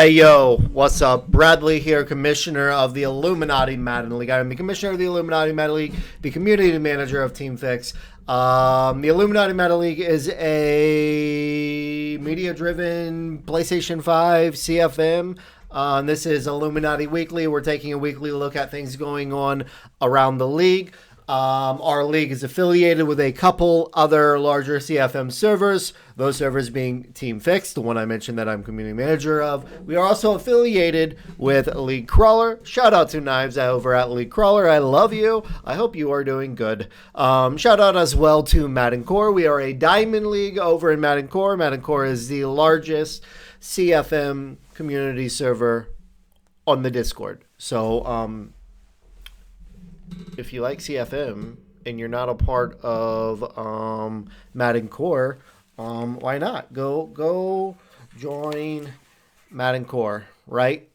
Hey yo, what's up? Bradley here, commissioner of the Illuminati Madden League. I am the commissioner of the Illuminati Madden League, the community manager of Team Fix. The Illuminati Madden League is a media-driven PlayStation 5 CFM. This is Illuminati Weekly. We're taking a weekly look at things going on around the league. Our league is affiliated with a couple other larger CFM servers, those servers being Team Fix, the one I mentioned that I'm community manager of. We are also affiliated with League Crawler. Shout out to Knives over at League Crawler. I love you. I hope you are doing good. Shout out as well to Madden Core. We are a Diamond League over in Madden Core. Madden Core is the largest CFM community server on the Discord. So, if you like CFM and you're not a part of Madden Core, why not? Go join Madden Core, right?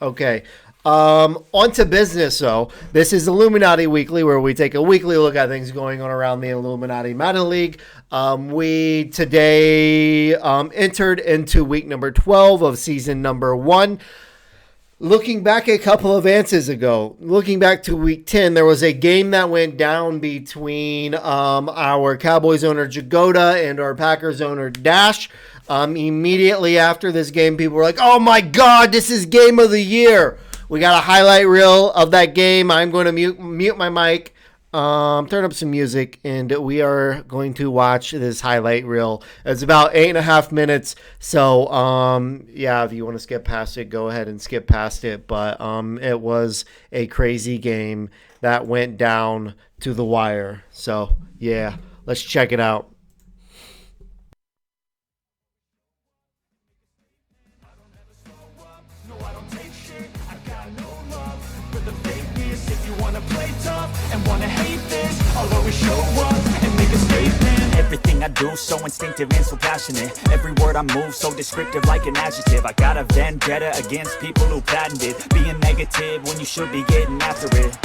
Okay. On to business, though. This is Illuminati Weekly, where we take a weekly look at things going on around the Illuminati Madden League. We today entered into week number 12 of season number 1. Looking back a couple of answers ago, looking back to week 10, there was a game that went down between our Cowboys owner Jagoda and our Packers owner Dash. Immediately after this game, people were like, oh my God, this is game of the year. We got a highlight reel of that game. I'm going to mute my mic, turn up some music, and we are going to watch this highlight reel. It's about 8.5 minutes. So, yeah, if you want to skip past it, go ahead and skip past it. But it was a crazy game that went down to the wire. So, yeah, let's check it out. I'll always show up and make a statement. Everything I do so instinctive and so passionate. Every word I move so descriptive like an adjective. I got a vendetta against people who patented being negative when you should be getting after it.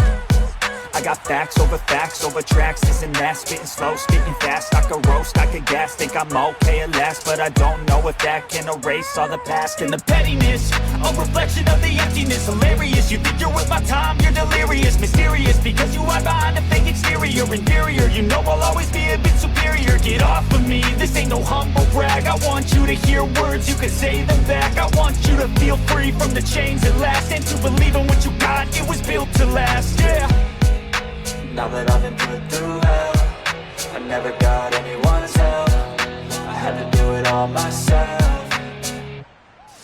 I got facts over tracks, this and that. Spitting slow, spitting fast, I could roast, I could gas. Think I'm okay at last, but I don't know if that can erase all the past. And the pettiness, a reflection of the emptiness. Hilarious, you think you're with my time, you're delirious. Mysterious, because you hide behind a fake exterior. Inferior, you know I'll always be a bit superior. Get off of me, this ain't no humble brag. I want you to hear words, you can say them back. I want you to feel free from the chains at last, and to believe in what you got, it was built to last, yeah. Now that I've been put through hell, I never got anyone's help. I had to do it all myself.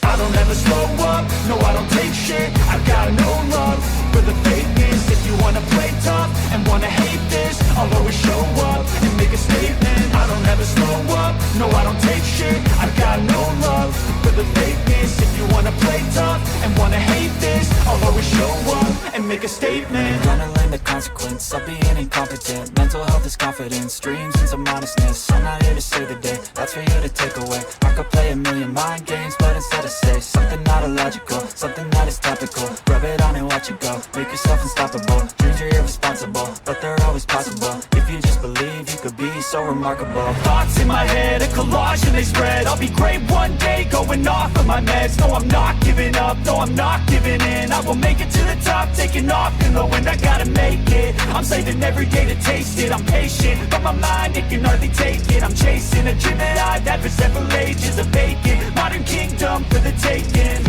I don't ever slow up, no I don't take shit. I've got no love for the fakeness. If you wanna play tough and wanna hate this, I'll always show up and make a statement. I don't ever slow up, no I don't take shit. I've got no love for the fakeness. If you wanna play tough and wanna hate this, I'll always show up and make a statement. Gonna learn the consequence of being incompetent. Mental health is confidence, dreams and some honestness. I'm not here to save the day, that's for you to take away. I could play a million mind games, but instead I say something not illogical, something that is topical. Rub it on and watch it go, make yourself unstoppable. Dreams are irresponsible, but they're always possible. If you just believe, you could be so remarkable. Thoughts in my head, a collage and they spread. I'll be great one day, going off of my meds. No, I'm not giving up, no, I'm not giving in. I will make it to the top, taking off in the wind. I gotta make it, I'm saving every day to taste it. I'm patient, but my mind, it can hardly take it. I'm chasing a dream that I've had for several ages. A vacant, modern kingdom for the taking.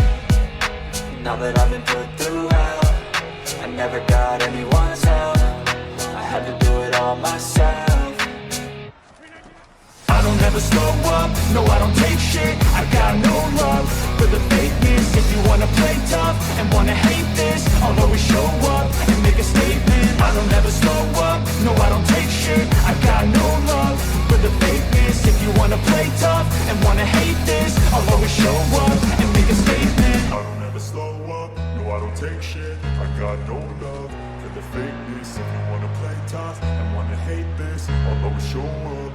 Now that I've been put through hell, I never got anyone's help. I had to do it all myself. I don't ever slow up, no I don't take shit. I got no love for the fakeness. If you wanna play tough and wanna hate this, I'll always show up and make a statement. I don't ever slow up, no I don't take shit. I got no love for the fakeness. If you wanna play tough and wanna hate this, I'll always show up and make a statement. I don't ever slow up, no I don't take shit. I got no love for the fakeness. If you wanna play tough and wanna hate this, I'll always show up.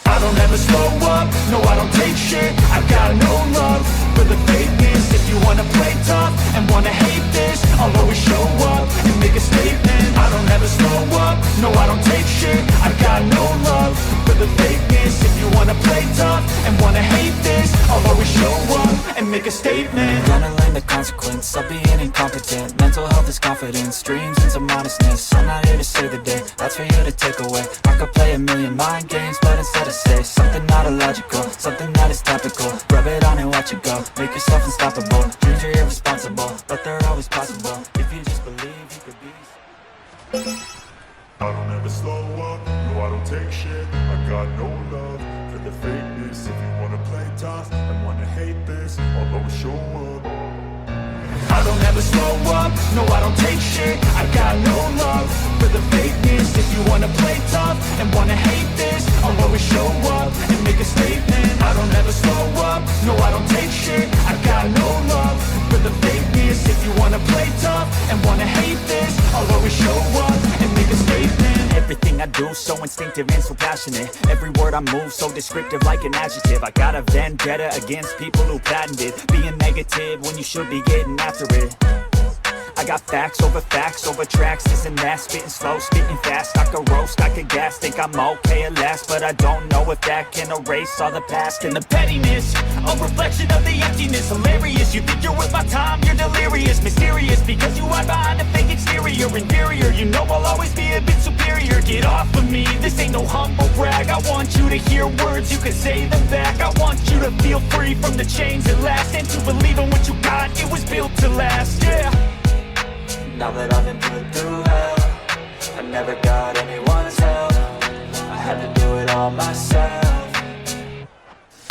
I don't ever slow up, no I don't take shit. I got no love for for the fakeness. If you wanna play tough and wanna hate this, I'll always show up and make a statement. I don't ever slow up, no I don't take shit. I got no love for the fakeness. If you wanna play tough and wanna hate this, I'll always show up and make a statement. Gonna learn the consequence of being incompetent. Mental health is confidence, dreams into modestness. I'm not here to save the day, that's for you to take away. I could play a million mind games, but instead I say something not illogical, something that is topical. Rub it on and watch it go, make yourself unstoppable. Dreams are irresponsible, but they're always possible. If you just believe, you could be. I don't ever slow up, no I don't take shit. I got no love for the fakeness. If you wanna play tough and wanna hate this, I'll always show up. I don't ever slow up, no I don't take shit. I got no love for the fakeness. If you wanna play tough and wanna hate this, I'll always show up and make a statement. I don't ever slow up, no I don't take shit. I got no love for the fakeness. If you wanna play tough and wanna hate this, I'll always show up and make a statement. Everything I do so instinctive and so passionate. Every word I move so descriptive like an adjective. I got a vendetta against people who patented being negative when you should be getting after it. I got facts over tracks, this and that. Spitting slow, spitting fast, I could roast, I could gas. Think I'm okay at last, but I don't know if that can erase all the past. And the pettiness, a reflection of the emptiness. Hilarious, you think you're worth my time, you're delirious. Mysterious, because you hide behind a fake exterior. Inferior, you know I'll always be a bit superior. Get off of me, this ain't no humble brag. I want you to hear words, you can say them back. I want you to feel free from the chains at last, and to believe in what you got, it was built to last, yeah. Now that I've been put through hell, I never got anyone's help. I had to do it all myself.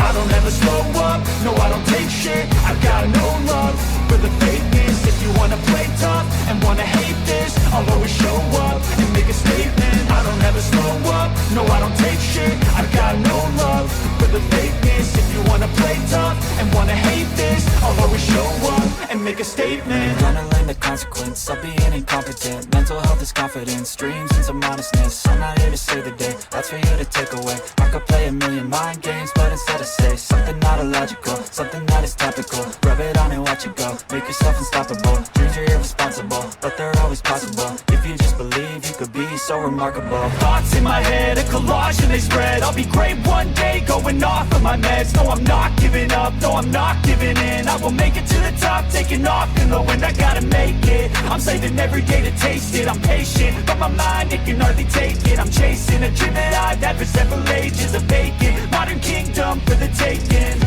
I don't ever slow up, no I don't take shit. I got no love for the fakeness. If you wanna play tough and wanna hate this, I'll always show up and make a statement. I don't ever slow up, no I don't take shit. I got no love for the fakeness. If you wanna play tough and wanna hate this, I'll always show up and make a statement. Gonna learn the consequence of being incompetent. Mental health is confidence, dreams into modestness. I'm not here to save the day, that's for you to take away. I could play a million mind games, but instead I say something not illogical, something that is topical. Rub it on and watch it go, make yourself unstoppable. Dreams are irresponsible, but they're always possible. If you just believe, you could be so remarkable. Thoughts in my head, a collage and they spread. I'll be great one day, going off of my meds. No, I'm not giving up, no, I'm not giving in. I will make it to the top, taking off in the wind. I gotta make it, I'm saving every day to taste it. I'm patient, but my mind, it can hardly take it. I'm chasing a dream that I've had for several ages. A vacant, modern kingdom for the taking.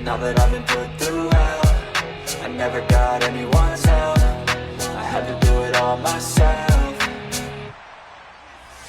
Now that I've been put through hell, I never got anyone's help. I had to do it all myself.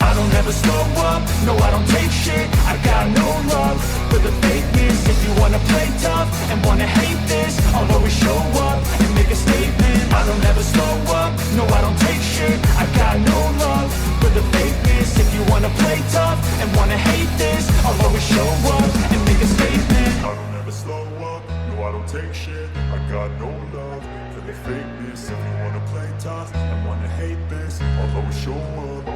I don't ever slow up, no I don't take shit. I got no love for the fakeness. If you wanna play tough and wanna hate this, I'll always show up and make a statement. I don't ever slow up, no I don't take shit. I got no love for the fakeness. If you wanna play tough and wanna hate this, I'll always show up and make a statement. I don't ever slow up, no I don't take shit. I got no love for the fakeness. If you wanna play tough and wanna hate this, I'll always show up.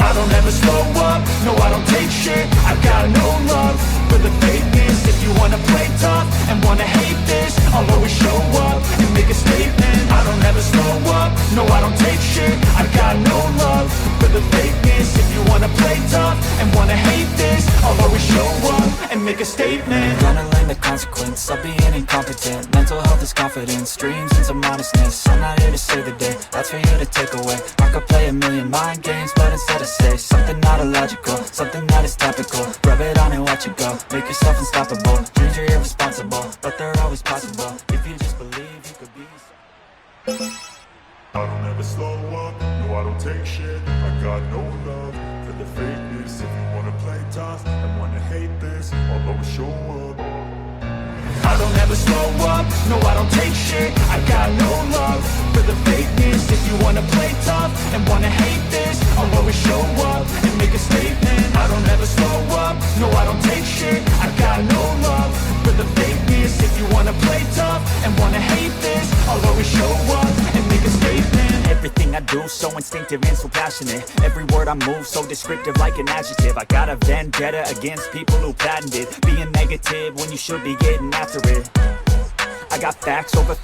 I don't ever slow up, no I don't take shit. I got no love for the fakeness. If you wanna play tough and wanna hate this, I'll always show up and make a statement. I don't ever slow up, no I don't take shit. I got no love for the fakeness. If you wanna play tough and wanna hate this, I'll always show up and make a statement. Gonna learn the consequence of being incompetent. Mental health is confidence, dreams into modestness. I'm not here to save the day, that's for you to take away. I could play a million mind games, but instead I say something not illogical, something that is topical. Rub it on and watch it go, make yourself unstoppable. Dreams are irresponsible, but they're always possible. If you just believe, you could be. I don't ever slow up, no I don't take shit. I got no love for the fakeness. If you wanna play tough and wanna hate this, I'll always show up. I don't ever slow up, no I don't take shit. I got no love for the fakeness. If you wanna play tough and wanna hate this, I'll always show up and make a statement. I don't ever slow up, no I don't take shit. I got no love for the fakeness. If you wanna play tough and wanna hate this, I'll always show up and make a statement. Everything I do, so instinctive and so passionate. Every word I move, so descriptive like an adjective. I got a vendetta against people who patented being negative when you should be getting after it. I got facts over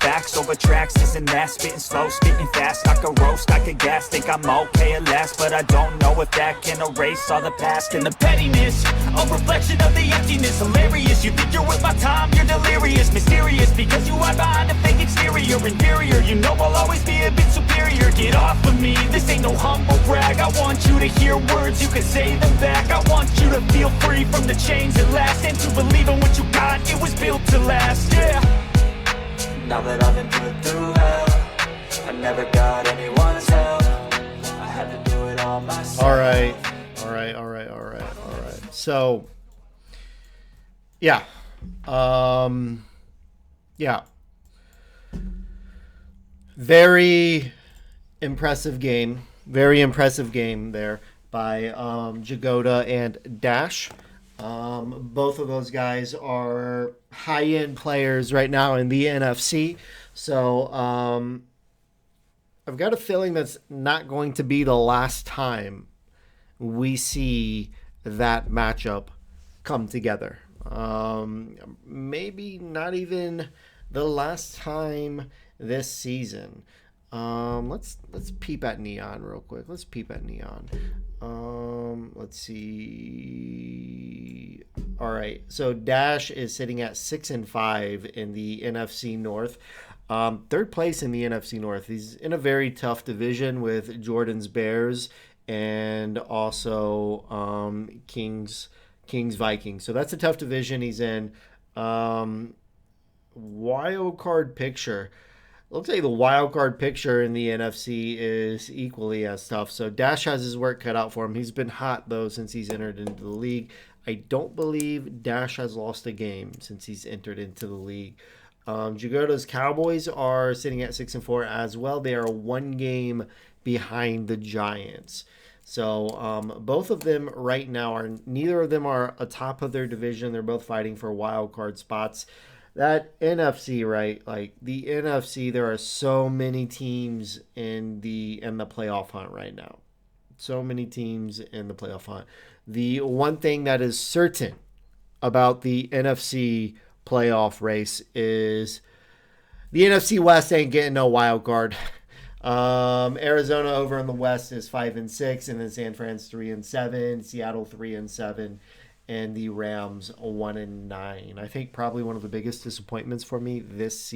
tracks, this and that. Spitting slow, spitting fast, I could roast, I could gas. Think I'm okay at last, but I don't know if that can erase all the past. And the pettiness, a reflection of the emptiness. Hilarious, you think you're worth my time, you're delirious. Mysterious, because you hide behind a fake exterior. Inferior, you know I'll always be a bit superior. Get off of me, this ain't no humble brag. I want you to hear words, you can say them back. I want you to feel free from the chains at last, and to believe in what you got, it was built to last, yeah. Now that I've been put through hell, I never got anyone's help. I had to do it all myself. All right. So, yeah. Yeah. Very impressive game. Very impressive game there by Jagoda and Dash. Both of those guys are high-end players right now in the NFC. So I've got a feeling that's not going to be the last time we see that matchup come together. Maybe not even the last time this season. Let's peep at Neon real quick. Let's peep at Neon. Let's see. All right. So Dash is sitting at 6-5 in the NFC North. Third place in the NFC North. He's in a very tough division with Jordan's Bears and also Kings Vikings. So that's a tough division he's in. Wild card picture. Looks like the wild card picture in the NFC is equally as tough. So Dash has his work cut out for him. He's been hot, though, since he's entered into the league. I don't believe Dash has lost a game since he's entered into the league. Jagoda's Cowboys are sitting at 6-4 as well. They are one game behind the Giants. So both of them right now neither of them are atop of their division. They're both fighting for wild card spots. That NFC, right? Like the NFC, there are so many teams in the playoff hunt right now. So many teams in the playoff hunt. The one thing that is certain about the NFC playoff race is the NFC West ain't getting no wild card. Arizona over in the West is 5-6, and then San Fran's 3-7, Seattle 3-7. And the Rams 1-9. I think probably one of the biggest disappointments for me this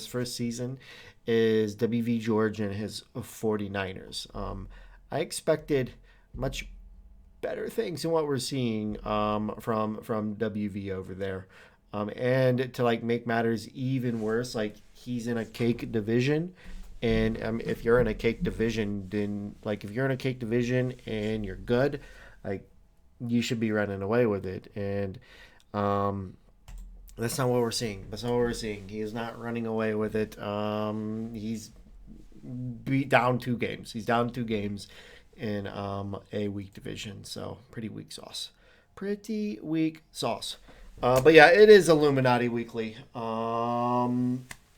first season, is WV George and his 49ers. I expected much better things than what we're seeing from WV over there. And to make matters even worse, he's in a cake division. And if you're in a cake division, then if you're in a cake division and you're good, you should be running away with it. And that's not what we're seeing. He is not running away with it. He's down 2 games. He's down 2 games in a weak division. So pretty weak sauce. But yeah, it is Illuminati Weekly.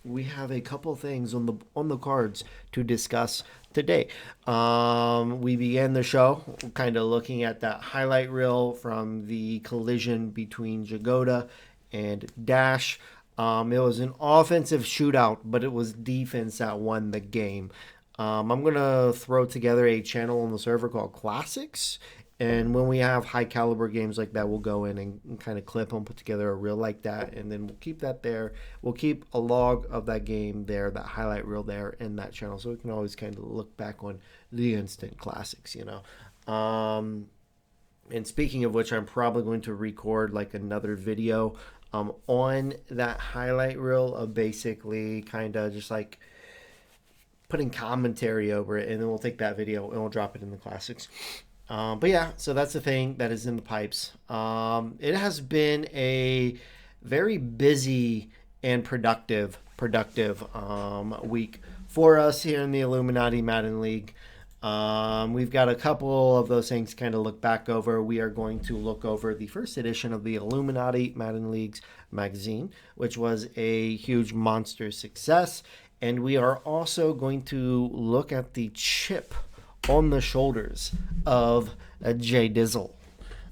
We have a couple things on the cards to discuss today. We began the show kind of looking at that highlight reel from the collision between Jagoda and Dash. It was an offensive shootout, but it was defense that won the game. I'm going to throw together a channel on the server called Classics. And when we have high caliber games like that, we'll go in and kind of clip them, put together a reel like that, and then we'll keep that there. We'll keep a log of that game there, that highlight reel there in that channel, so we can always kind of look back on the instant classics, And speaking of which, I'm probably going to record another video on that highlight reel of basically kind of just putting commentary over it, and then we'll take that video and we'll drop it in the classics. But yeah, so that's the thing that is in the pipes. It has been a very busy and productive week for us here in the Illuminati Madden League. We've got a couple of those things to kind of look back over. We are going to look over the first edition of the Illuminati Madden Leagues magazine, which was a huge monster success. And we are also going to look at the chip on the shoulders of Jay Dizzle.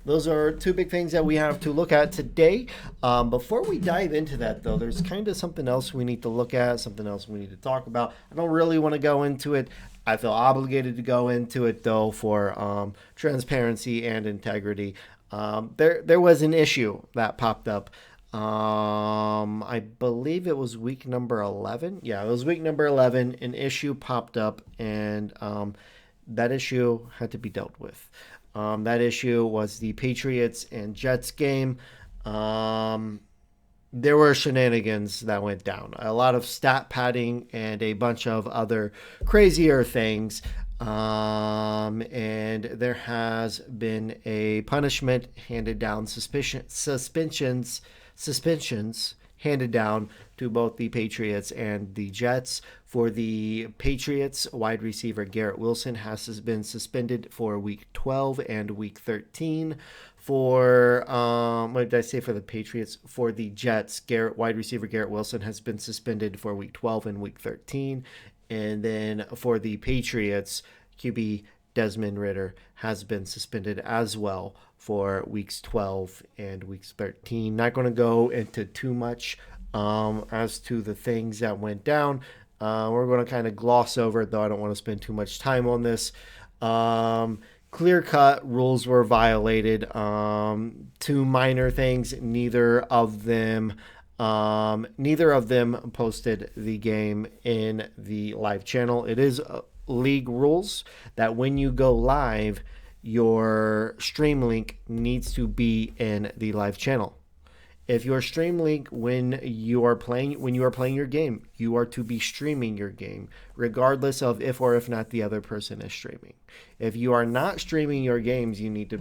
Those are two big things that we have to look at today. Before we dive into that, though, there's kind of something else we need to look at, something else we need to talk about. I don't really want to go into it. I feel obligated to go into it, though, for transparency and integrity. There was an issue that popped up. I believe it was week number 11. Yeah, it was week number 11. An issue popped up, and that issue had to be dealt with. That issue was the Patriots and Jets game. There were shenanigans that went down. A lot of stat padding and a bunch of other crazier things. And there has been a punishment handed down, suspensions handed down to both the Patriots and the Jets. For the Patriots, wide receiver Garrett Wilson has been suspended for week 12 and week 13. For what did I say for the Patriots? For the Jets, wide receiver Garrett Wilson has been suspended for week 12 and week 13. And then for the Patriots, QB Desmond Ridder has been suspended as well for weeks 12 and weeks 13. Not going to go into too much as to the things that went down. We're going to kind of gloss over it, though I don't want to spend too much time on this. Clear-cut rules were violated. Two minor things. Neither of them posted the game in the live channel. It is league rules that when you go live, your stream link needs to be in the live channel. If your stream link when you are playing your game, you are to be streaming your game, regardless of if or if not the other person is streaming. If you are not streaming your games, you need to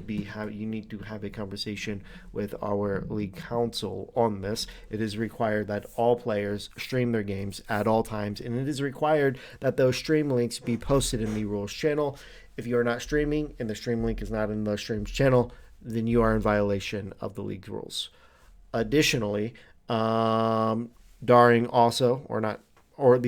have a conversation with our league council on this. It is required that all players stream their games at all times, and it is required that those stream links be posted in the rules channel. If you are not streaming and the stream link is not in the streams channel, then you are in violation of the league rules. Additionally, the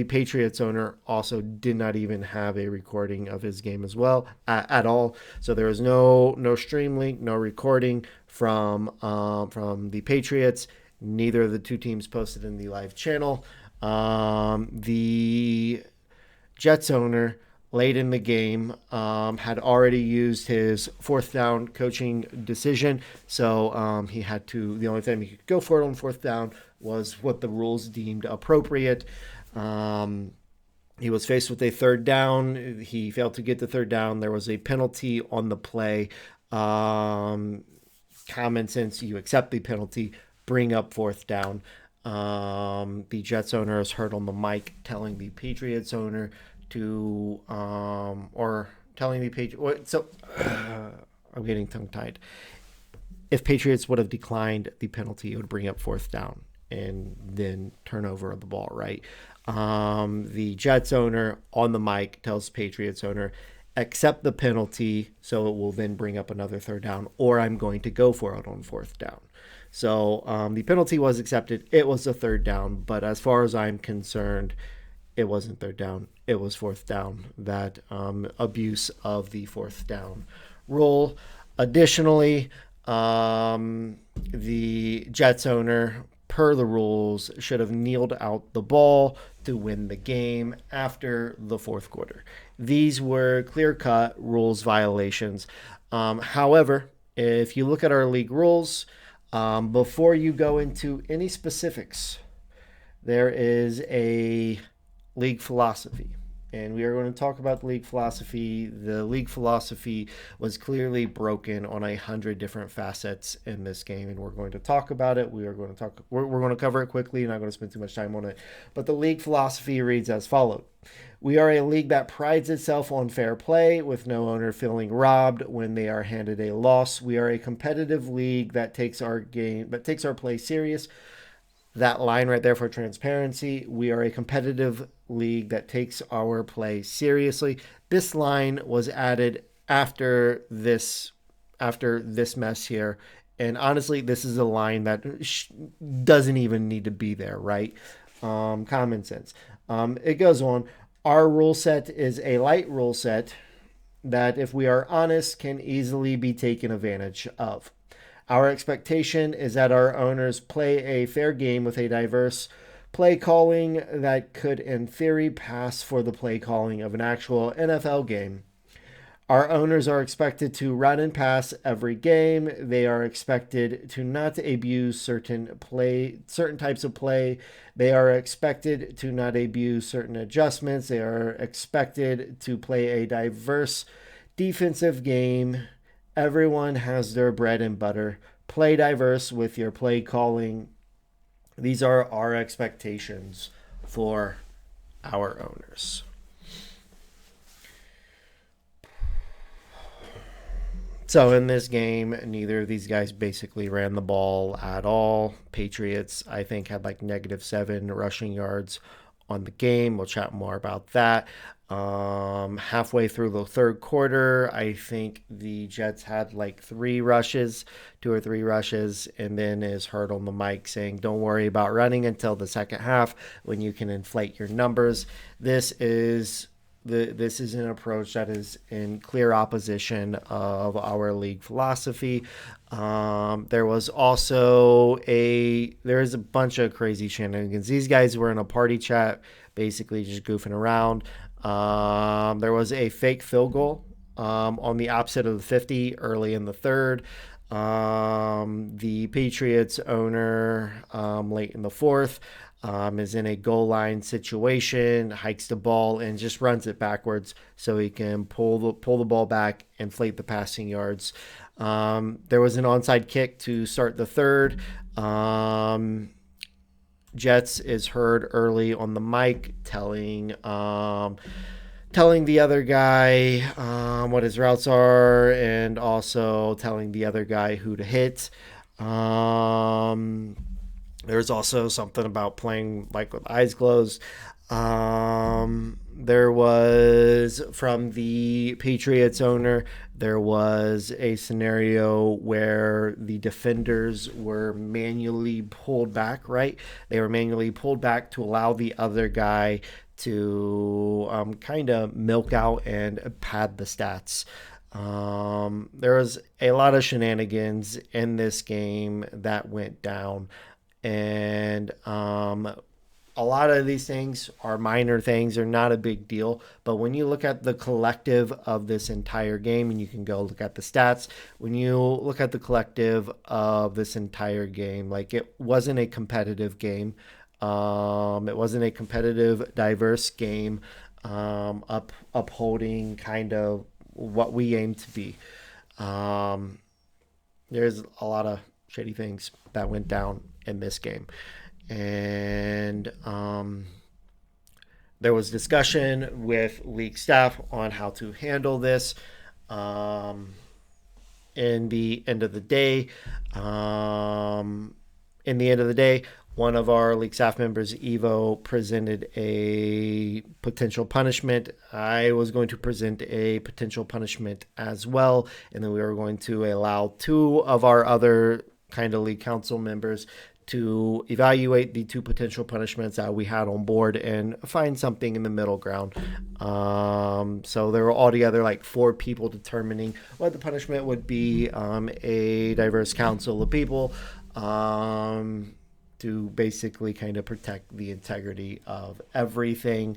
Patriots owner also did not even have a recording of his game as well at all. So there was no stream link, no recording from the Patriots. Neither of the two teams posted in the live channel. The Jets owner late in the game had already used his fourth down coaching decision, so the only time he could go for it on fourth down was what the rules deemed appropriate. He was faced with a third down. He failed to get the third down. There was a penalty on the play. Common sense, you accept the penalty, bring up fourth down. The Jets owner is heard on the mic telling the Patriots owner I'm getting tongue-tied. If Patriots would have declined the penalty, it would bring up fourth down and then turn over the ball, right? The Jets owner on the mic tells Patriots owner, accept the penalty, so it will then bring up another third down, or I'm going to go for it on fourth down. So the penalty was accepted. It was a third down, but as far as I'm concerned, it wasn't third down. It was fourth down. That abuse of the fourth down rule. Additionally, the Jets owner, per the rules, should have kneeled out the ball to win the game after the fourth quarter. These were clear-cut rules violations. However, if you look at our league rules, before you go into any specifics, there is a league philosophy, and we are going to talk about the league philosophy. The league philosophy was clearly broken on 100 different facets in this game, and we're going to talk about it. We're going to cover it quickly, not going to spend too much time on it. But the league philosophy reads as follows: we are a league that prides itself on fair play, with no owner feeling robbed when they are handed a loss. We are a competitive league that takes our play serious. That line right there for transparency. We are a competitive league that takes our play seriously. This line was added after this mess here. And honestly, this is a line that doesn't even need to be there, right? Common sense. It goes on. Our rule set is a light rule set that, if we are honest, can easily be taken advantage of. Our expectation is that our owners play a fair game with a diverse play calling that could, in theory, pass for the play calling of an actual NFL game. Our owners are expected to run and pass every game. They are expected to not abuse certain types of play. They are expected to not abuse certain adjustments. They are expected to play a diverse defensive game. Everyone has their bread and butter. Play diverse with your play calling. These are our expectations for our owners. So in this game, neither of these guys basically ran the ball at all. Patriots, I think, had like -7 rushing yards on the game. We'll chat more about that. Halfway through the third quarter, I think the Jets had like 2 or 3 rushes, and then is heard on the mic saying, "Don't worry about running until the second half when you can inflate your numbers." This is an approach that is in clear opposition of our league philosophy. There's a bunch of crazy shenanigans. These guys were in a party chat, basically just goofing around. There was a fake field goal on the opposite of the 50 early in the third. The Patriots owner, late in the fourth, is in a goal line situation, hikes the ball and just runs it backwards so he can pull the ball back, inflate the passing yards. There was an onside kick to start the third. Jets is heard early on the mic telling the other guy what his routes are, and also telling the other guy who to hit. There's also something about playing like with eyes closed. There was, from the Patriots owner, there was a scenario where the defenders were manually pulled back, right? They were manually pulled back to allow the other guy to kind of milk out and pad the stats. There was a lot of shenanigans in this game that went down. And a lot of these things are minor things. They're not a big deal. But when you look at the collective of this entire game, and you can go look at the stats, when you look at the collective of this entire game, like, it wasn't a competitive game. It wasn't a competitive, diverse game, upholding kind of what we aim to be. There's a lot of shitty things that went down in this game, and there was discussion with league staff on how to handle this. In the end of the day, one of our league staff members, Evo, presented a potential punishment. I was going to present a potential punishment as well, and then we were going to allow 2 of our other kind of league council members to evaluate the 2 potential punishments that we had on board and find something in the middle ground. So there were altogether like 4 people determining what the punishment would be. A diverse council of people to basically kind of protect the integrity of everything.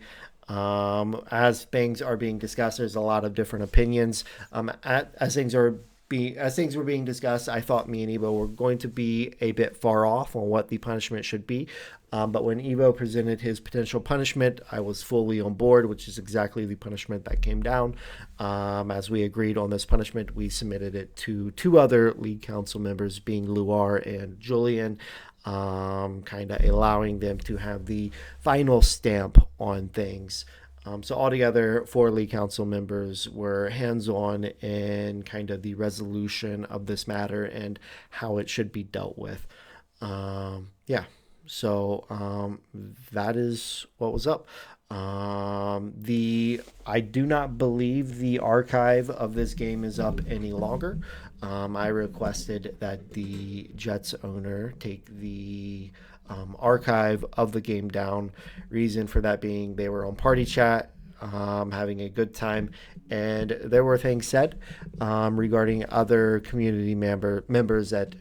As things are being discussed, there's a lot of different opinions. As things were being discussed, I thought me and Evo were going to be a bit far off on what the punishment should be. But when Evo presented his potential punishment, I was fully on board, which is exactly the punishment that came down. As we agreed on this punishment, we submitted it to 2 other league council members, being Luar and Julian, kind of allowing them to have the final stamp on things. So altogether, 4 league council members were hands-on in kind of the resolution of this matter and how it should be dealt with. So that is what was up. I do not believe the archive of this game is up any longer. I requested that the Jets owner take the archive of the game down. Reason for that being they were on party chat, having a good time, and there were things said regarding other community members that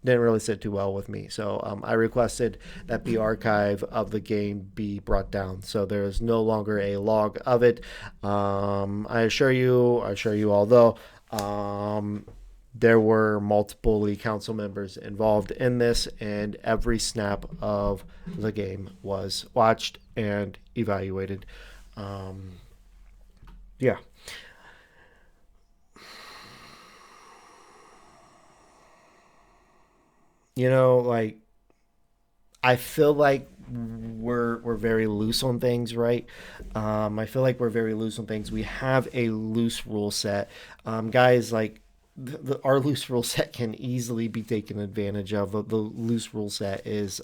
didn't really sit too well with me. So I requested that the archive of the game be brought down. So there is no longer a log of it. I assure you, although there were multiple league council members involved in this, and every snap of the game was watched and evaluated. Yeah. Like, I feel like we're very loose on things, right? I feel like we're very loose on things. We have a loose rule set, guys. Like our loose rule set can easily be taken advantage of. The loose rule set is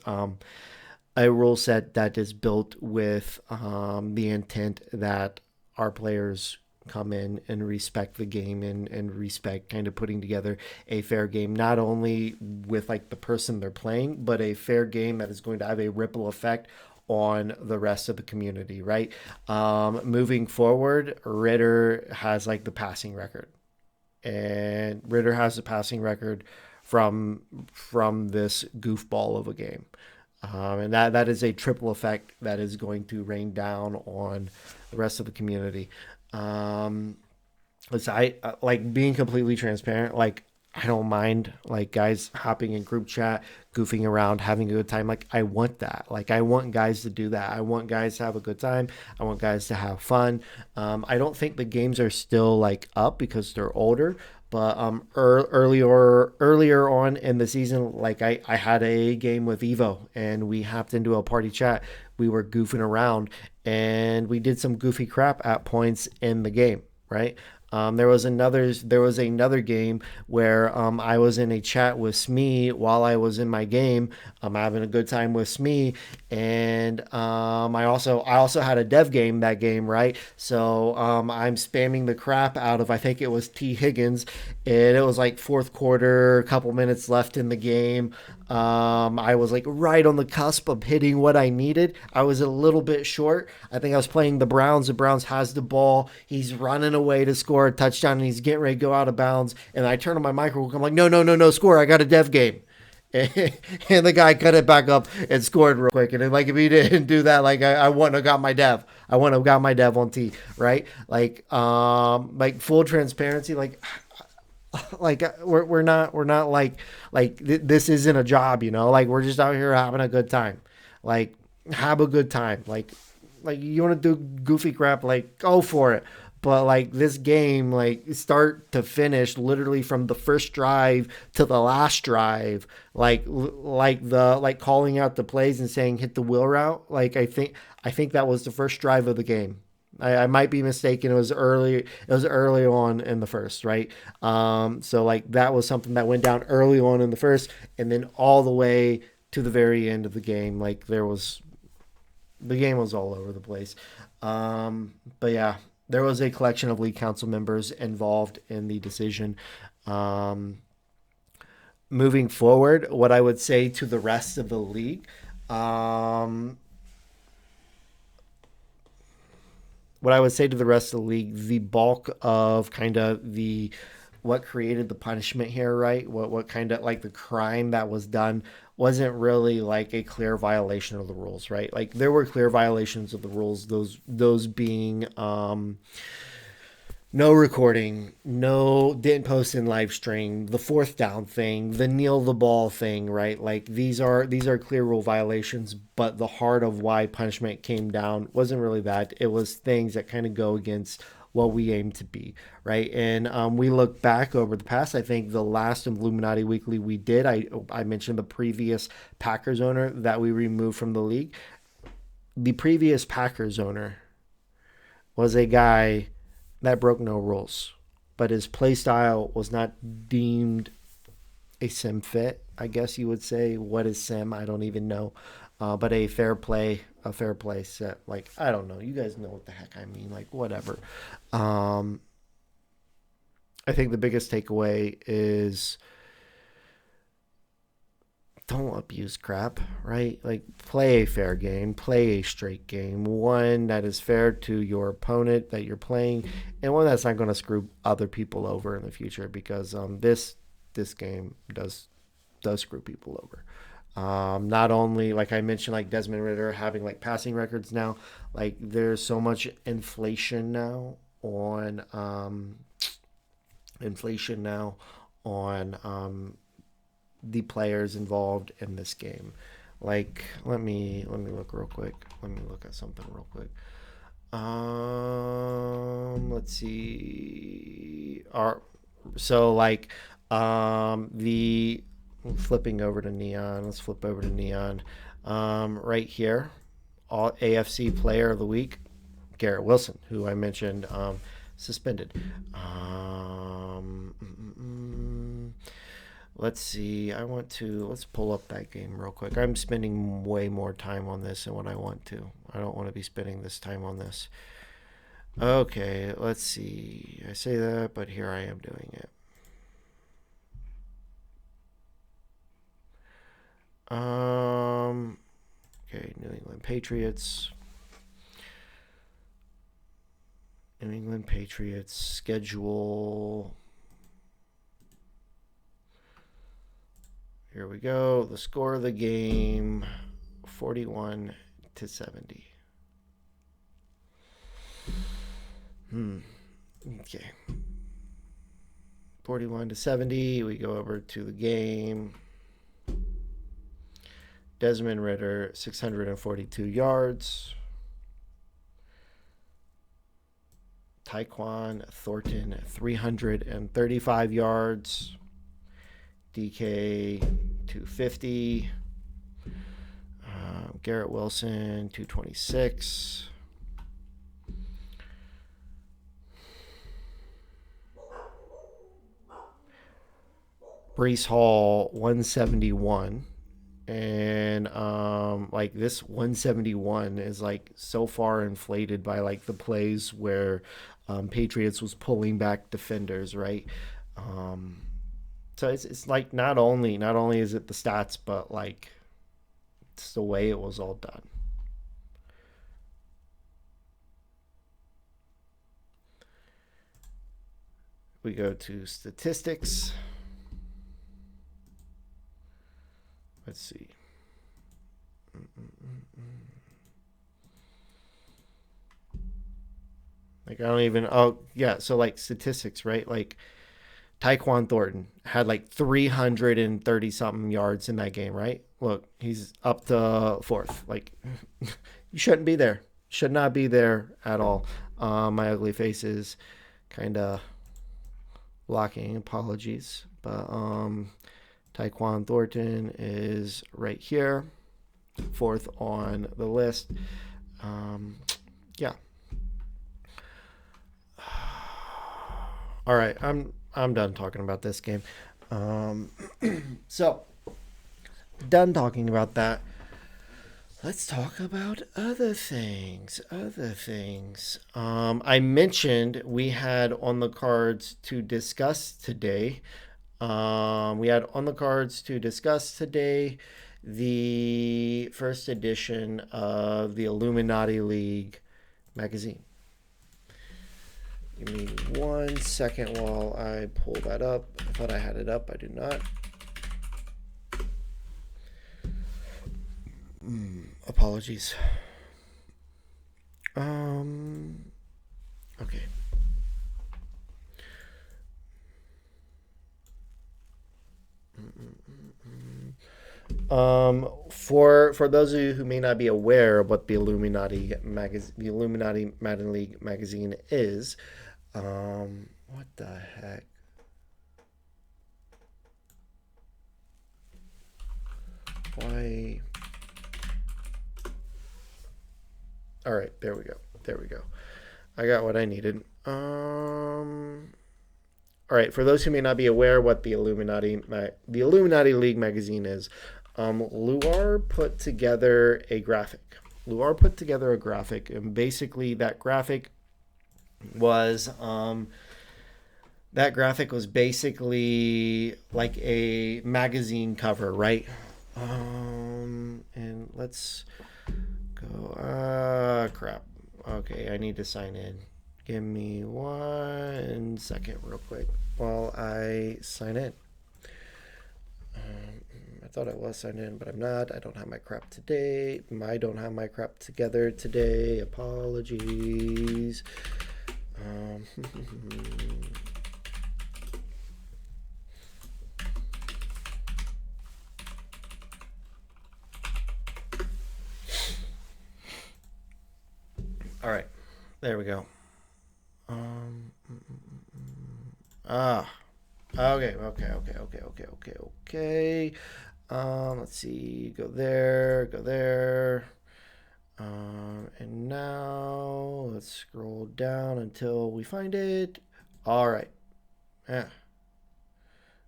a rule set that is built with the intent that our players come in and respect the game and respect kind of putting together a fair game, not only with like the person they're playing, but a fair game that is going to have a ripple effect on the rest of the community, right? Moving forward, Ritter has like the passing record, and Ritter has the passing record from this goofball of a game. And that is a triple effect that is going to rain down on the rest of the community. Listen, I like being completely transparent. Like, I don't mind like guys hopping in group chat, goofing around, having a good time. Like, I want that. Like, I want guys to do that. I want guys to have a good time. I want guys to have fun. I don't think the games are still like up because they're older. But earlier on in the season, like I had a game with Evo, and we hopped into a party chat. We were goofing around, and we did some goofy crap at points in the game, right? There was another game where I was in a chat with Smee while I was in my game. I'm having a good time with Smee, and I also had a dev game that game, right? So I'm spamming the crap out of, I think it was T Higgins, and it was like fourth quarter, a couple minutes left in the game. I was like right on the cusp of hitting what I needed. I was a little bit short. I think I was playing the Browns. The Browns has the ball. He's running away to score a touchdown, and he's getting ready to go out of bounds. And I turn on my microphone. I'm like, no, score. I got a dev game. And the guy cut it back up and scored real quick. And then, like, if he didn't do that, like, I wouldn't have got my dev. I wouldn't have got my dev on T, right? Like full transparency, like we're not this isn't a job, like we're just out here having a good time. Like, have a good time. Like you want to do goofy crap, like go for it. But like this game, like start to finish, literally from the first drive to the last drive, like calling out the plays and saying hit the wheel route. Like I think that was the first drive of the game. I might be mistaken. It was early. It was early on in the first, right? So like that was something that went down early on in the first, and then all the way to the very end of the game. Like the game was all over the place. But yeah, there was a collection of league council members involved in the decision. Moving forward, what I would say to the rest of the league. What I would say to the rest of the league, the bulk of kind of what created the punishment here, right? What kind of like the crime that was done wasn't really like a clear violation of the rules, right? Like there were clear violations of the rules, those being no recording, didn't post in live stream, the fourth down thing, the kneel the ball thing, right? Like these are clear rule violations, but the heart of why punishment came down wasn't really that. It was things that kind of go against what we aim to be, right? And we look back over the past, I think the last Illuminati Weekly we did, I mentioned the previous Packers owner that we removed from the league. The previous Packers owner was a guy that broke no rules, but his play style was not deemed a sim fit, I guess you would say. What is sim? I don't even know. But a fair play set. Like, I don't know. You guys know what the heck I mean. Like, whatever. I think the biggest takeaway is don't abuse crap, right? Like, play a fair game, play a straight game, one that is fair to your opponent that you're playing, and one that's not going to screw other people over in the future, because this game does screw people over. Not only, like I mentioned, like Desmond Ritter having like passing records now, like there's so much inflation now on the players involved in this game. Like, let me look real quick. Let me look at something real quick. Let's see. So like, the flipping over to Neon. Let's flip over to Neon. Right here, all AFC Player of the Week, Garrett Wilson, who I mentioned, suspended. Let's see. Let's pull up that game real quick. I'm spending way more time on this than what I want to. I don't want to be spending this time on this. Okay, let's see. I say that, but here I am doing it. Okay, New England Patriots. New England Patriots schedule. Here we go. The score of the game, 41-70. Okay. 41-70. We go over to the game. Desmond Ritter, 642 yards. Tyquan Thornton, 335 yards. DK, 250. Garrett Wilson, 226. Brees Hall, 171. And like this 171 is like so far inflated by like the plays where Patriots was pulling back defenders, right? So it's like not only is it the stats, but like it's the way it was all done. We go to statistics. Let's see. Like I don't even. Oh yeah. So like statistics, right? Like Tyquan Thornton had like 330 something yards in that game, right? Look, he's up to fourth. Like you shouldn't be there. Should not be there at all. My ugly face is kind of blocking. Apologies, but Tyquan Thornton is right here, fourth on the list. Yeah. All right, I'm done talking about this game. So, done talking about that. Let's talk about other things. I mentioned we had on the cards to discuss today. The first edition of the Illuminati League magazine. Give me 1 second while I pull that up. I thought I had it up. I do not. Apologies. Okay. For those of you who may not be aware of what the Illuminati Madden League magazine is, what the heck? Why? All right, there we go. I got what I needed. All right, for those who may not be aware what the Illuminati League magazine is, Luar put together a graphic. And basically that graphic was basically like a magazine cover, right? And let's go. Crap. Okay, I need to sign in. Give me 1 second, real quick, while I sign in. I thought I was signed in, but I'm not. I don't have my crap today. I don't have my crap together today. Apologies. All right, there we go. Okay. Let's see. Go there. And now let's scroll down until we find it. All right. Yeah.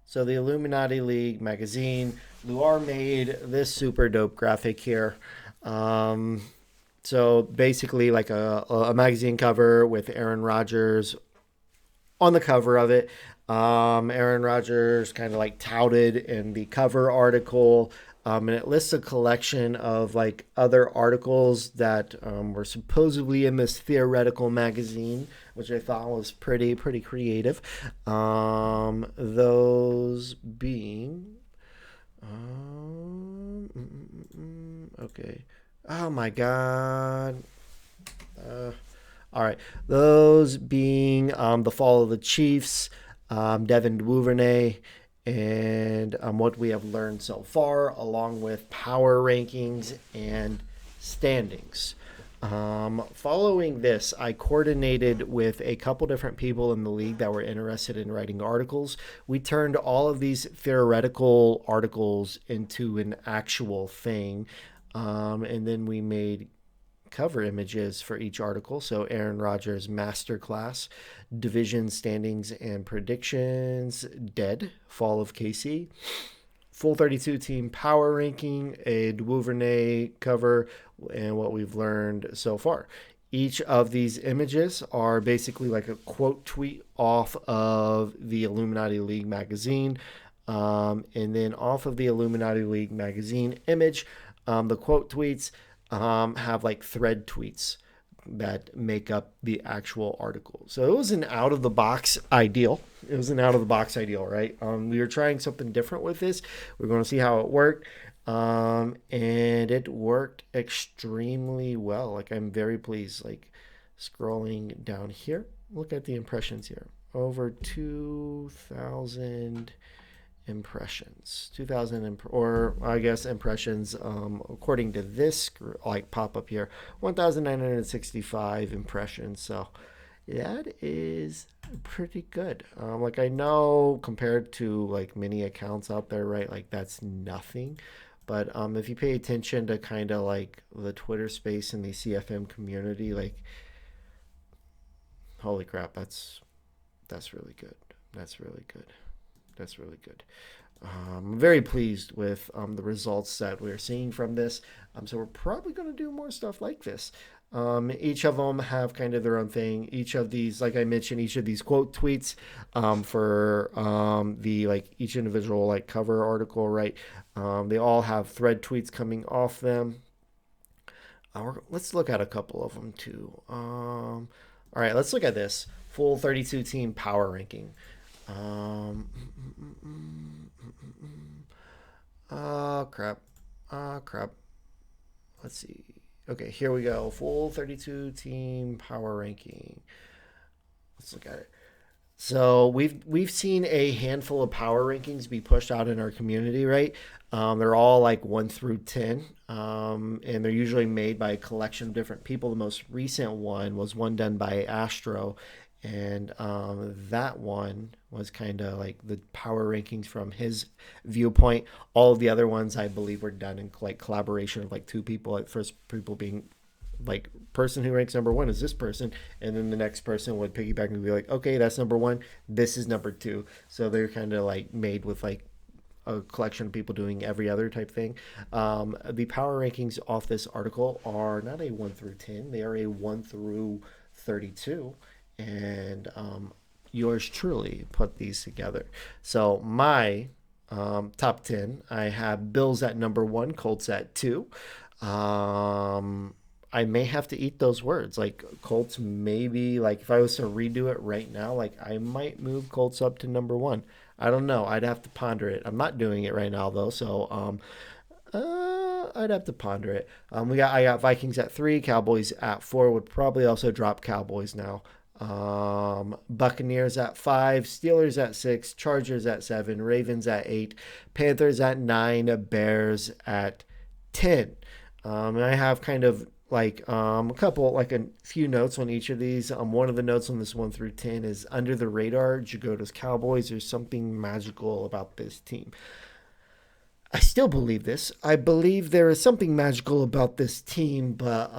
So the Illuminati League magazine. Luar made this super dope graphic here. So basically, like a magazine cover with Aaron Rodgers on the cover of it. Aaron Rodgers kind of like touted in the cover article. And it lists a collection of like other articles that were supposedly in this theoretical magazine, which I thought was pretty creative. Those being, okay. Oh my God. All right. Those being the fall of the Chiefs, Devin Duvernay, and what we have learned so far, along with power rankings and standings. Following this, I coordinated with a couple different people in the league that were interested in writing articles. We turned all of these theoretical articles into an actual thing. And then we made cover images for each article. So Aaron Rodgers Masterclass, Division Standings and Predictions, Dead, Fall of KC, Full 32 Team Power Ranking, a Duvernay cover, and what we've learned so far. Each of these images are basically like a quote tweet off of the Illuminati League magazine. And then off of the Illuminati League magazine image, the quote tweets have like thread tweets that make up the actual article. So it was an out of the box ideal. Right? We were trying something different with this. We're going to see how it worked. And it worked extremely well. Like, I'm very pleased. Like, scrolling down here, look at the impressions here. Over 2,000 impressions, 2,000 or I guess impressions, according to this like pop up here, 1,965 impressions. So that is pretty good. Like, I know compared to like many accounts out there, right, like that's nothing, but if you pay attention to kind of like the Twitter space and the CFM community, like, holy crap, that's really good. That's really good. I'm very pleased with the results that we're seeing from this. So we're probably going to do more stuff like this. Each of them have kind of their own thing. Each of these, like I mentioned, each of these quote tweets for the like each individual like cover article, right? They all have thread tweets coming off them. Let's look at a couple of them too. All right, let's look at this full 32 team power ranking. Crap. Let's see. Okay, here we go. Full 32 team power ranking. Let's look at it. So we've seen a handful of power rankings be pushed out in our community, right? They're all like 1 through 10, and they're usually made by a collection of different people. The most recent one was one done by Astro, and that one was kind of like the power rankings from his viewpoint. All of the other ones, I believe, were done in like collaboration of like two people. Like, first people being like, person who ranks number 1 is this person, and then the next person would piggyback and be like, okay, that's number 1, this is number 2. So they're kind of like made with like a collection of people doing every other type thing. The power rankings off this article are not a 1 through 10, they are a 1 through 32. And yours truly put these together. So my top 10. I have Bills at number 1, Colts at 2. I may have to eat those words. Like Colts, maybe like if I was to redo it right now, like I might move Colts up to number 1. I don't know. I'd have to ponder it. I'm not doing it right now though, so I'd have to ponder it. I got Vikings at 3, Cowboys at 4. Would probably also drop Cowboys now. Buccaneers at 5, Steelers at 6, Chargers at 7, Ravens at 8, Panthers at 9, Bears at 10. And I have kind of like a few notes on each of these. One of the notes on this 1 through 10 is under the radar. Jagoda's Cowboys. There's something magical about this team. I still believe this. I believe there is something magical about this team, but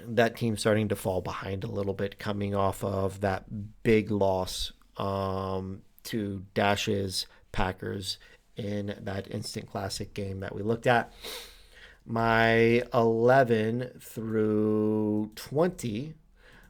that team's starting to fall behind a little bit, coming off of that big loss to Dash's Packers in that instant classic game that we looked at. My 11 through 20,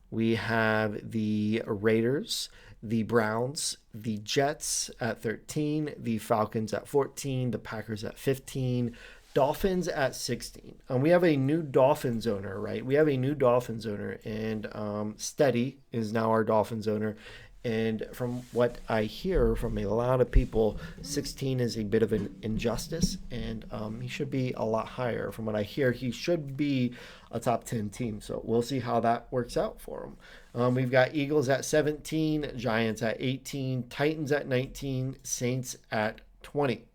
we have the Raiders, the Browns, the Jets at 13, the Falcons at 14, the Packers at 15, Dolphins at 16. We have a new Dolphins owner, right? We have a new Dolphins owner, and Steady is now our Dolphins owner. And from what I hear from a lot of people, 16 is a bit of an injustice, and he should be a lot higher. From what I hear, he should be a top 10 team. So we'll see how that works out for him. We've got Eagles at 17, Giants at 18, Titans at 19, Saints at 20.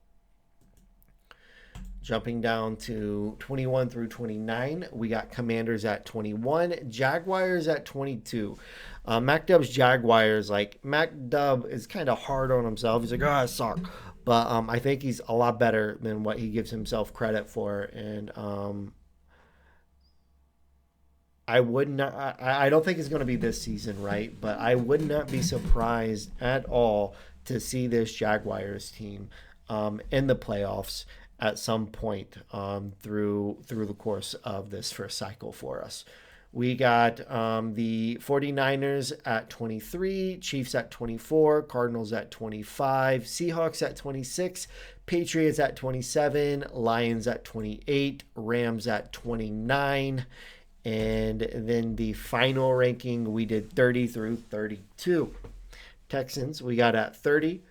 Jumping down to 21 through 29, we got Commanders at 21, Jaguars at 22. Mac Dub's Jaguars, like Mac Dub is kind of hard on himself. He's like, I suck. But I think he's a lot better than what he gives himself credit for. And I would not, I don't think it's going to be this season, right? But I would not be surprised at all to see this Jaguars team in the playoffs at some point through the course of this first cycle for us. We got the 49ers at 23, Chiefs at 24, Cardinals at 25, Seahawks at 26, Patriots at 27, Lions at 28, Rams at 29, and then the final ranking we did 30 through 32. Texans we got at 30.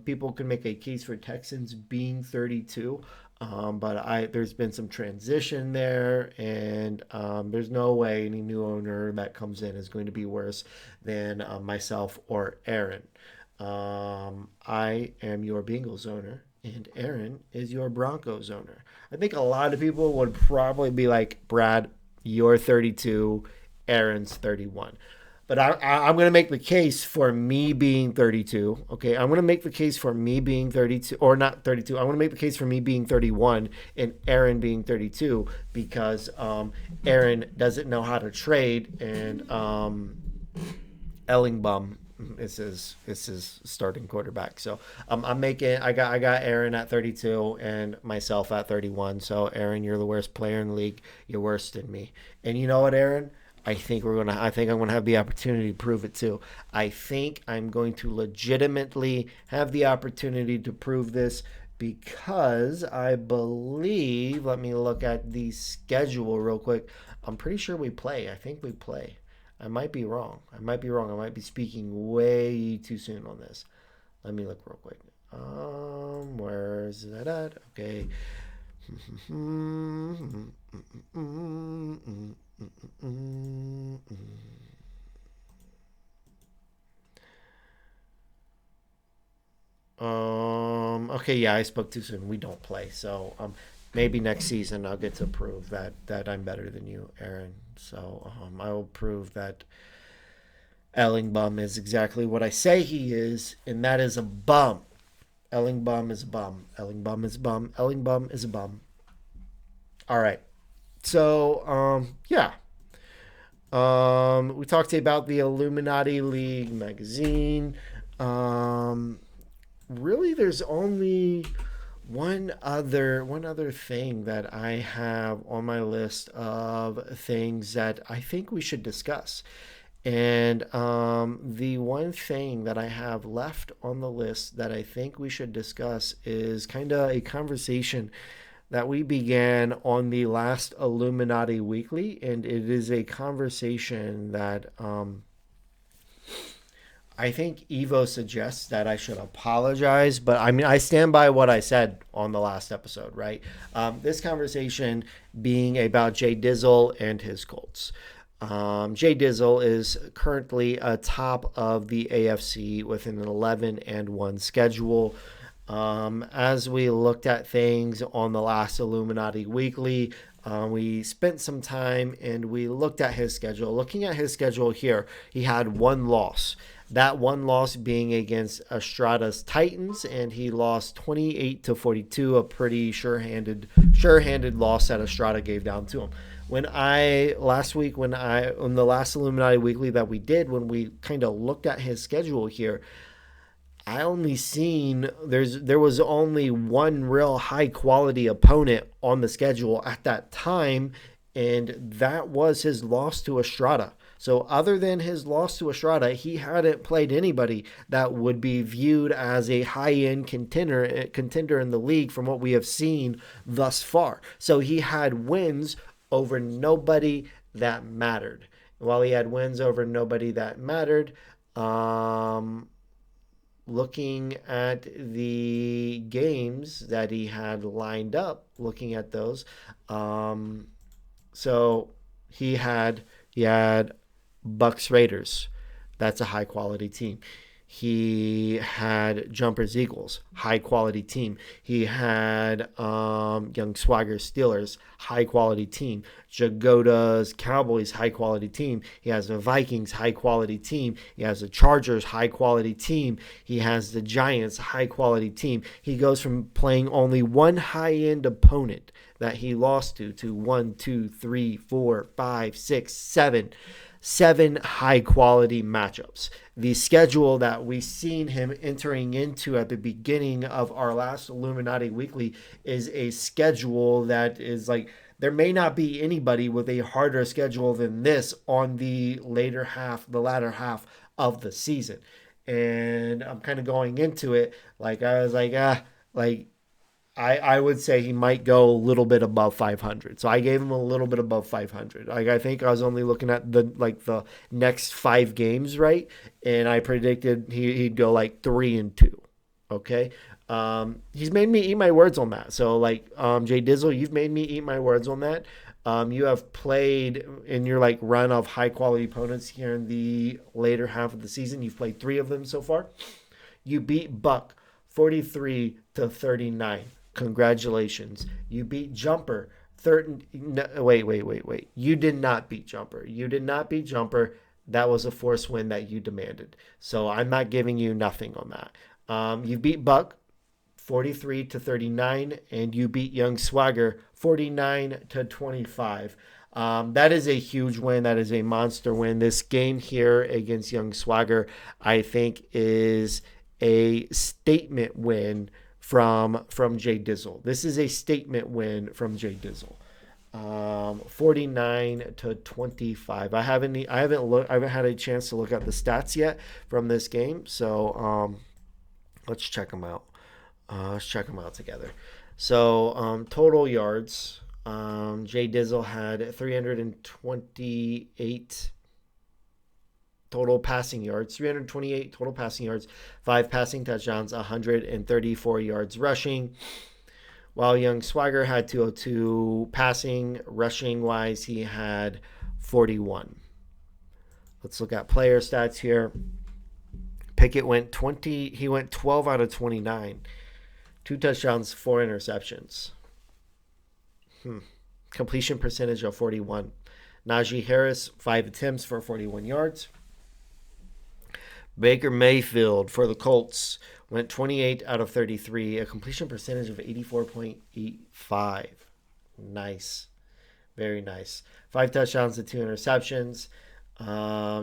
People can make a case for Texans being 32, but there's been some transition there, and there's no way any new owner that comes in is going to be worse than myself or Aaron. I am your Bengals owner, and Aaron is your Broncos owner. I think a lot of people would probably be like, Brad, you're 32, Aaron's 31. But I'm going to make the case for me being 32. Okay, I'm going to make the case for me being 32, or not 32. I'm going to make the case for me being 31 and Aaron being 32 because Aaron doesn't know how to trade, and Ellingbum is his starting quarterback. So I got Aaron at 32 and myself at 31. So Aaron, you're the worst player in the league. You're worse than me. And you know what, Aaron? I think I'm gonna have the opportunity to prove it too. I think I'm going to legitimately have the opportunity to prove this because I believe. Let me look at the schedule real quick. I'm pretty sure we play. I think we play. I might be wrong. I might be speaking way too soon on this. Let me look real quick. Where's that at? Okay. Okay, yeah, I spoke too soon. We don't play, so maybe next season I'll get to prove that I'm better than you, Aaron. So I will prove that Ellingbum is exactly what I say he is, and that is a bum. Ellingbum is a bum. Ellingbum is a bum. Ellingbum is a bum. All right. So, yeah. We talked about the Illuminati League magazine. Really, there's only one other thing that I have on my list of things that I think we should discuss. And the one thing that I have left on the list that I think we should discuss is kind of a conversation that we began on the last Illuminati Weekly, and it is a conversation that I think Evo suggests that I should apologize, but I mean, I stand by what I said on the last episode, right? This conversation being about Jay Dizzle and his Colts. Jay Dizzle is currently atop of the AFC with an 11-1 schedule. As we looked at things on the last Illuminati Weekly, we spent some time and we looked at his schedule. Looking at his schedule here, he had one loss. That one loss being against Estrada's Titans, and he lost 28-42, a pretty sure-handed loss that Estrada gave down to him. On the last Illuminati Weekly that we did, when we kind of looked at his schedule here, there was only one real high quality opponent on the schedule at that time, and that was his loss to Estrada. So other than his loss to Estrada, he hadn't played anybody that would be viewed as a high-end contender in the league from what we have seen thus far. So he had wins over nobody that mattered. While he had wins over nobody that mattered, looking at the games that he had lined up, looking at those, so he had Bucks Raiders. That's a high quality team. He had Jumpers Eagles, high quality team. He had Young Swagger Steelers, high quality team. Jagoda's Cowboys, high quality team. He has the Vikings, high quality team. He has the Chargers, high quality team. He has the Giants, high quality team. He goes from playing only one high end opponent that he lost to 7 high quality matchups. The schedule that we seen him entering into at the beginning of our last Illuminati Weekly is a schedule that is like, there may not be anybody with a harder schedule than this on the latter half of the season. And I'm kind of going into it like I was like, I would say he might go a little bit above 500. So I gave him a little bit above 500. Like, I think I was only looking at the next 5 games, right? And I predicted he'd go like 3-2. Okay. He's made me eat my words on that. So Jay Dizzle, you've made me eat my words on that. You have played in your run of high quality opponents here in the later half of the season. You've played 3 of them so far. You beat Buck 43-39. Congratulations. You beat Jumper. Wait. You did not beat Jumper. That was a forced win that you demanded. So I'm not giving you nothing on that. You beat Buck 43-39, and you beat Young Swagger 49-25. That is a huge win. That is a monster win. This game here against Young Swagger, I think, is a statement win from Jay Dizzle. This is a statement win from Jay Dizzle. 49-25. I haven't had a chance to look at the stats yet from this game. So let's check them out. Let's check them out together. So total yards. Jay Dizzle had 328 total passing yards, 328 total passing yards, 5 passing touchdowns, 134 yards rushing. While Young Swagger had 202 passing, rushing wise, he had 41. Let's look at player stats here. Pickett went 12 out of 29. 2 touchdowns, 4 interceptions. Completion percentage of 41. Najee Harris, 5 attempts for 41 yards. Baker Mayfield for the Colts went 28 out of 33, a completion percentage of 84.85. Nice. Very nice. 5 touchdowns to 2 interceptions.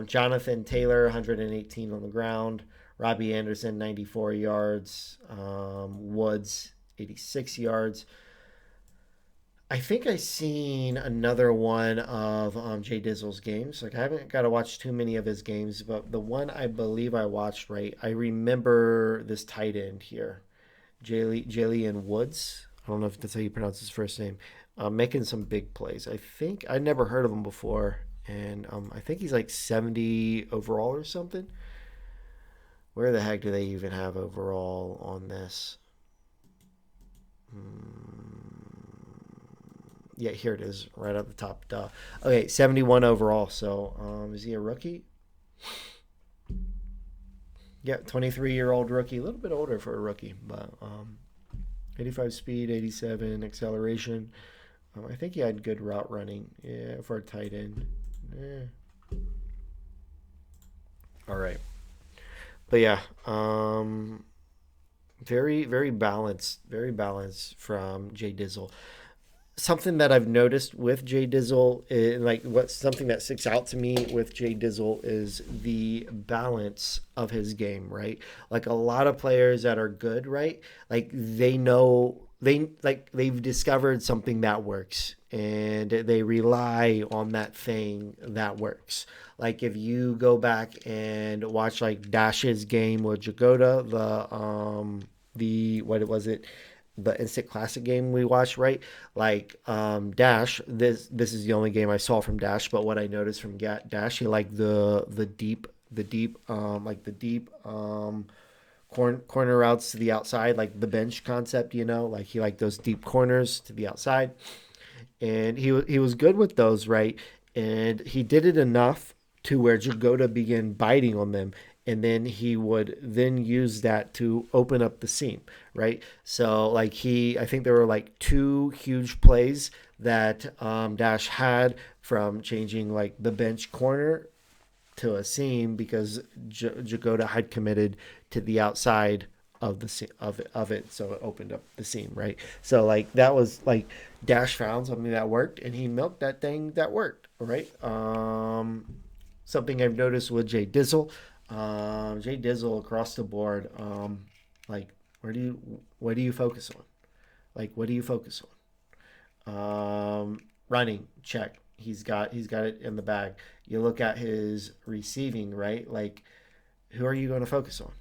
Jonathan Taylor, 118 on the ground. Robbie Anderson, 94 yards. Woods, 86 yards. I think I seen another one of Jay Dizzle's games. Like I haven't got to watch too many of his games, but the one I believe I watched, right, I remember this tight end here, Jalen Woods. I don't know if that's how you pronounce his first name. Making some big plays. I think I never heard of him before, and I think he's like 70 overall or something. Where the heck do they even have overall on this? Yeah, here it is, right at the top. Duh. Okay, 71 overall. So, is he a rookie? Yeah, 23-year-old rookie. A little bit older for a rookie, but 85 speed, 87 acceleration. I think he had good route running. Yeah, for a tight end. All right, but yeah, very balanced from Jay Dizzle. Something that I've noticed with Jay Dizzle, like what's something that sticks out to me with Jay Dizzle is the balance of his game, right? Like a lot of players that are good, right? Like they've discovered something that works and they rely on that thing that works. Like if you go back and watch like Dash's game with Jagoda, the what was it? The instant classic game we watched, right? Like Dash, this is the only game I saw from Dash, but what I noticed from Dash, he liked the deep corner routes to the outside, like the bench concept, like he liked those deep corners to the outside, and he was good with those, right? And he did it enough to where Jagoda began biting on them, and then he would then use that to open up the seam, right? So like I think there were like two huge plays that Dash had from changing like the bench corner to a seam because Jagoda had committed to the outside of the of it, so it opened up the seam, right? So like that was like Dash found something that worked, and he milked that thing that worked, right? Something I've noticed with Jay Dizzle across the board, like what do you focus on? Like what do you focus on? Running, check. He's got it in the bag. You look at his receiving, right? Like who are you going to focus on?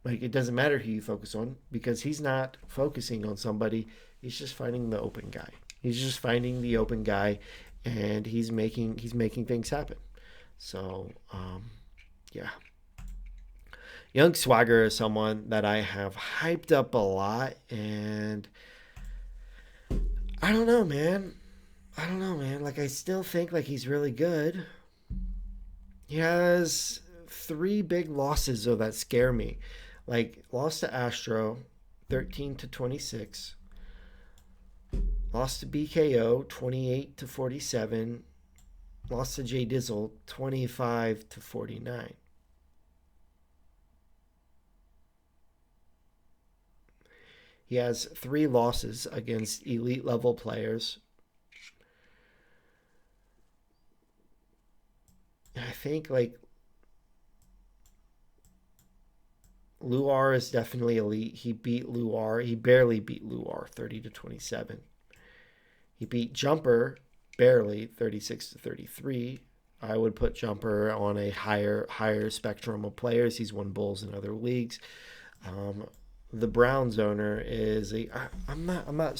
Like it doesn't matter who you focus on because he's not focusing on somebody. He's just finding the open guy. He's just finding the open guy, and he's making things happen. So yeah, Young Swagger is someone that I have hyped up a lot, and I don't know, man. I don't know, man. Like I still think like he's really good. He has three big losses though that scare me. Like lost to Astro, 13-26. Lost to BKO, 28-47. Lost to Jay Dizzle, 25-49. He has three losses against elite level players. I think like Luar is definitely elite. He beat Luar. He barely beat Luar, 30-27. He beat Jumper barely, 36-33. I would put Jumper on a higher spectrum of players. He's won bowls in other leagues. The Browns owner is a. I'm not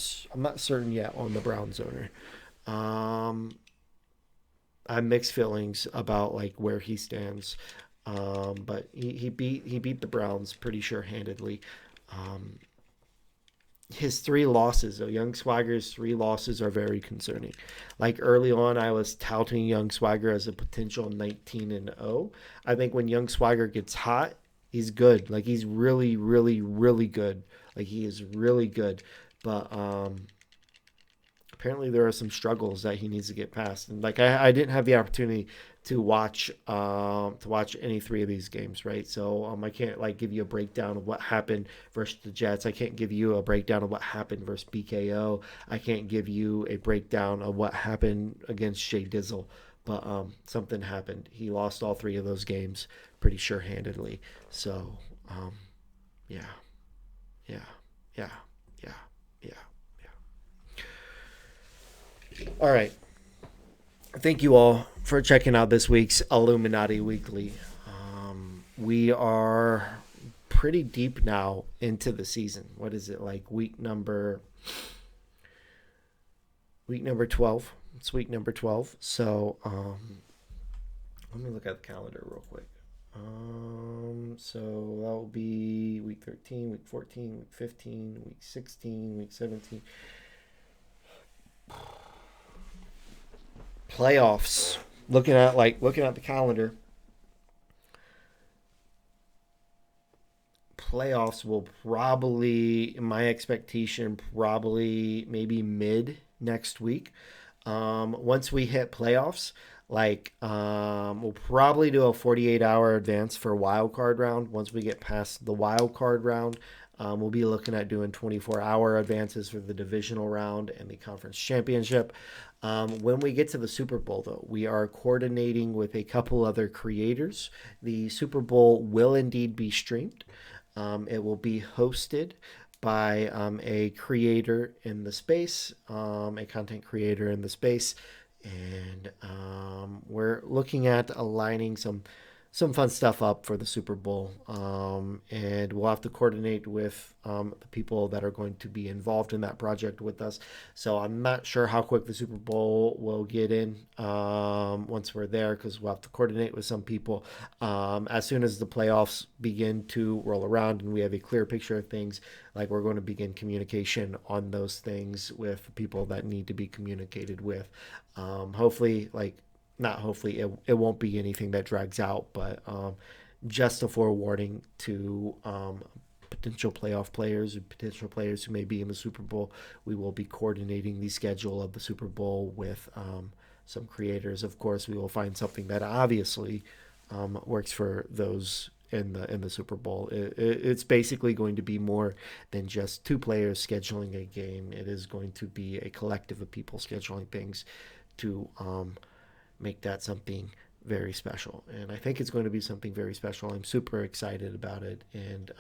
certain yet on the Browns owner. I have mixed feelings about like where he stands. But he beat the Browns pretty sure handedly. His three losses, though, Young Swagger's three losses are very concerning. Like early on, I was touting Young Swagger as a potential 19-0. I think when Young Swagger gets hot, he's good. Like he's really, really, really good. Like he is really good. But apparently there are some struggles that he needs to get past. And like I didn't have the opportunity to watch any three of these games, right? So I can't like give you a breakdown of what happened versus the Jets. I can't give you a breakdown of what happened versus BKO. I can't give you a breakdown of what happened against Jay Dizzle. But something happened. He lost all three of those games pretty sure handedly. So yeah, yeah, yeah, yeah, yeah, yeah. All right. Thank you all for checking out this week's Illuminati Weekly. We are pretty deep now into the season. What is it, like week number 12? It's week number 12. So let me look at the calendar real quick. So that will be week 13, week 14, week 15, week 16, week 17. Playoffs. Looking at the calendar. Playoffs will probably, in my expectation, probably maybe mid next week. Once we hit playoffs, we'll probably do a 48-hour advance for wild card round. Once we get past the wild card round, we'll be looking at doing 24-hour advances for the divisional round and the conference championship. When we get to the Super Bowl, though, we are coordinating with a couple other creators. The Super Bowl will indeed be streamed. It will be hosted by a creator in the space, a content creator in the space, and we're looking at aligning some fun stuff up for the Super Bowl, and we'll have to coordinate with the people that are going to be involved in that project with us. So I'm not sure how quick the Super Bowl will get in once we're there, because we'll have to coordinate with some people. As soon as the playoffs begin to roll around and we have a clear picture of things, we're going to begin communication on those things with people that need to be communicated with. Hopefully, not hopefully, it won't be anything that drags out, but just a forewarning to potential playoff players and potential players who may be in the Super Bowl. We will be coordinating the schedule of the Super Bowl with some creators. Of course, we will find something that obviously works for those in the Super Bowl. It's basically going to be more than just two players scheduling a game. It is going to be a collective of people scheduling things to make that something very special. And I think it's going to be something very special. I'm super excited about it. And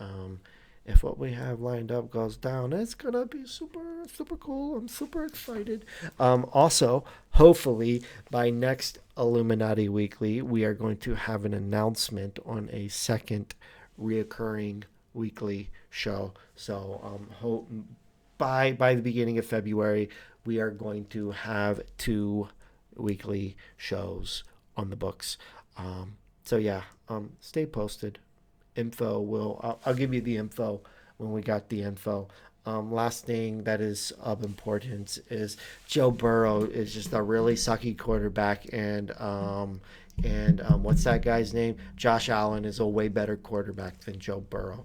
if what we have lined up goes down, it's going to be super, super cool. I'm super excited. Also, hopefully by next Illuminati Weekly, we are going to have an announcement on a second reoccurring weekly show. So by the beginning of February, we are going to have 2 weekly shows on the books. Stay posted. I'll give you the info when we got the info. Last thing that is of importance is Joe Burrow is just a really sucky quarterback, and what's that guy's name? Josh Allen is a way better quarterback than Joe Burrow.